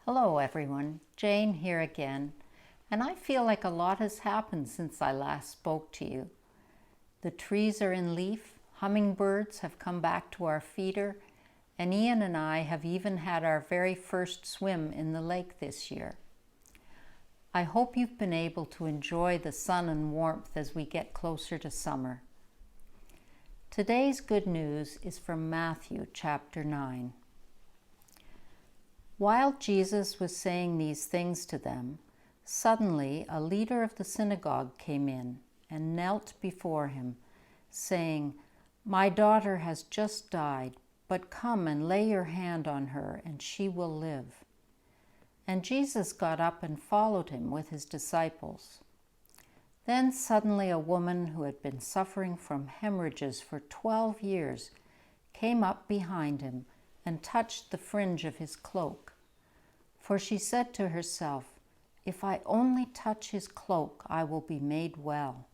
Hello everyone, Jane here again, and I feel like a lot has happened since I last spoke to you. The trees are in leaf, hummingbirds have come back to our feeder, and Ian and I have even had our very first swim in the lake this year. I hope you've been able to enjoy the sun and warmth as we get closer to summer. Today's good news is from Matthew chapter 9. While Jesus was saying these things to them, suddenly a leader of the synagogue came in and knelt before him, saying, "My daughter has just died, but come and lay your hand on her, and she will live." And Jesus got up and followed him with his disciples. Then suddenly a woman who had been suffering from hemorrhages for 12 years came up behind him and touched the fringe of his cloak. For she said to herself, "If I only touch his cloak, I will be made well."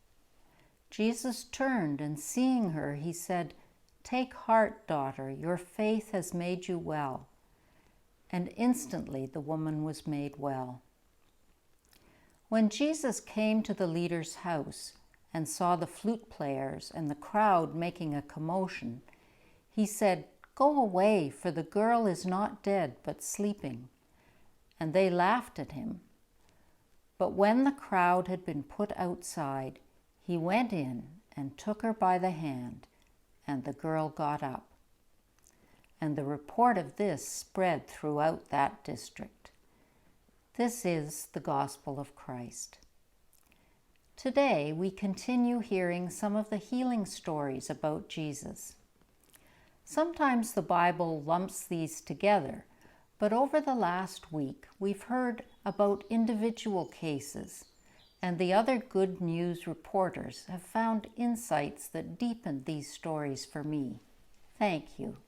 Jesus turned, and seeing her, he said, "Take heart, daughter, your faith has made you well." And instantly the woman was made well. When Jesus came to the leader's house and saw the flute players and the crowd making a commotion, he said, "Go away, for the girl is not dead, but sleeping." And they laughed at him. But when the crowd had been put outside, he went in and took her by the hand, and the girl got up. And the report of this spread throughout that district. This is the gospel of Christ. Today, we continue hearing some of the healing stories about Jesus. Sometimes the Bible lumps these together, but over the last week, we've heard about individual cases, and the other good news reporters have found insights that deepen these stories for me. Thank you.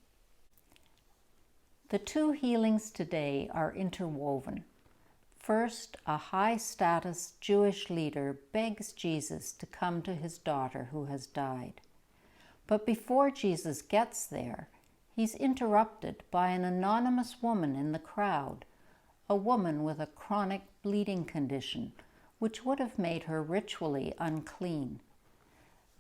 The two healings today are interwoven. First, a high-status Jewish leader begs Jesus to come to his daughter who has died. But before Jesus gets there, he's interrupted by an anonymous woman in the crowd, a woman with a chronic bleeding condition, which would have made her ritually unclean.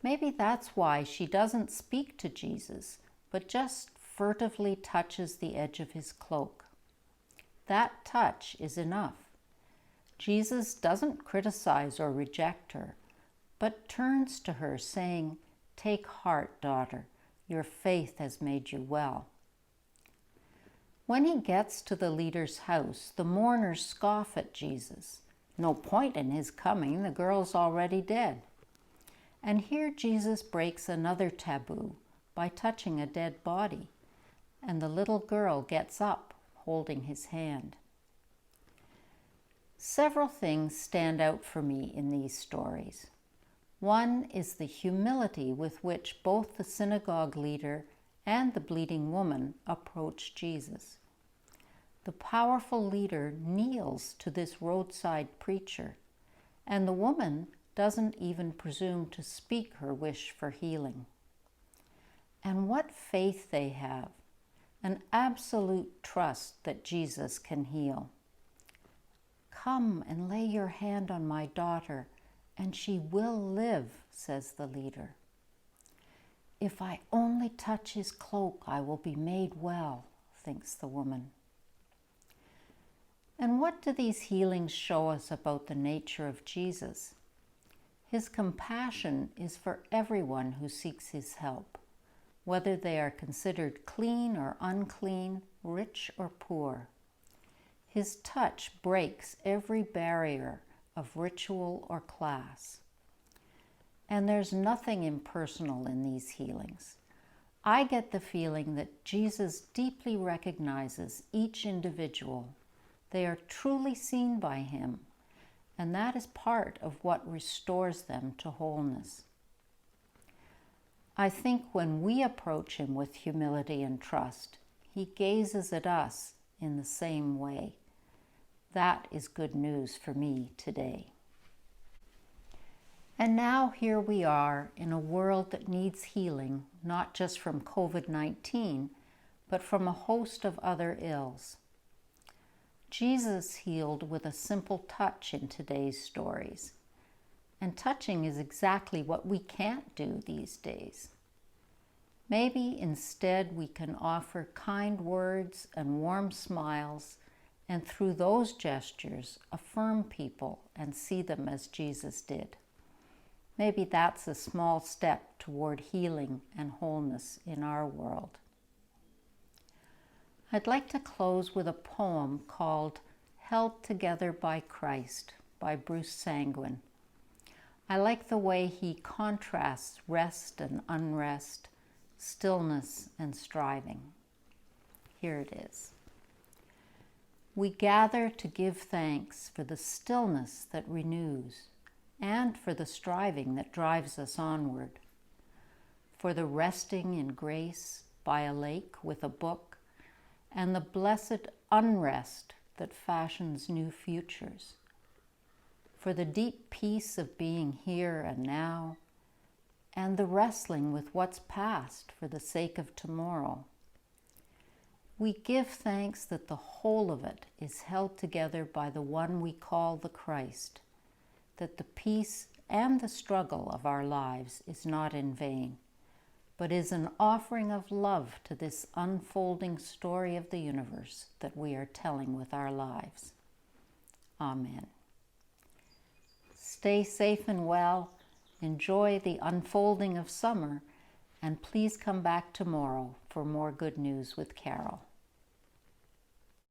Maybe that's why she doesn't speak to Jesus, but just furtively touches the edge of his cloak. That touch is enough. Jesus doesn't criticize or reject her, but turns to her saying, "Take heart, daughter, your faith has made you well." When he gets to the leader's house, the mourners scoff at Jesus. No point in his coming, the girl's already dead. And here Jesus breaks another taboo by touching a dead body, and the little girl gets up, holding his hand. Several things stand out for me in these stories. One is the humility with which both the synagogue leader and the bleeding woman approach Jesus. The powerful leader kneels to this roadside preacher, and the woman doesn't even presume to speak her wish for healing. And what faith they have, an absolute trust that Jesus can heal. "Come and lay your hand on my daughter, and she will live," says the leader. "If I only touch his cloak, I will be made well," thinks the woman. And what do these healings show us about the nature of Jesus? His compassion is for everyone who seeks his help, whether they are considered clean or unclean, rich or poor. His touch breaks every barrier of ritual or class. And there's nothing impersonal in these healings. I get the feeling that Jesus deeply recognizes each individual. They are truly seen by him, and that is part of what restores them to wholeness. I think when we approach him with humility and trust, he gazes at us in the same way. That is good news for me today. And now here we are in a world that needs healing, not just from COVID-19, but from a host of other ills. Jesus healed with a simple touch in today's stories. And touching is exactly what we can't do these days. Maybe instead we can offer kind words and warm smiles, and through those gestures affirm people and see them as Jesus did. Maybe that's a small step toward healing and wholeness in our world. I'd like to close with a poem called Held Together by Christ by Bruce Sanguin. I like the way he contrasts rest and unrest, stillness and striving. Here it is. We gather to give thanks for the stillness that renews and for the striving that drives us onward, for the resting in grace by a lake with a book and the blessed unrest that fashions new futures, for the deep peace of being here and now, and the wrestling with what's past for the sake of tomorrow. We give thanks that the whole of it is held together by the one we call the Christ, that the peace and the struggle of our lives is not in vain, but is an offering of love to this unfolding story of the universe that we are telling with our lives. Amen. Stay safe and well, enjoy the unfolding of summer, and please come back tomorrow for more good news with Carol.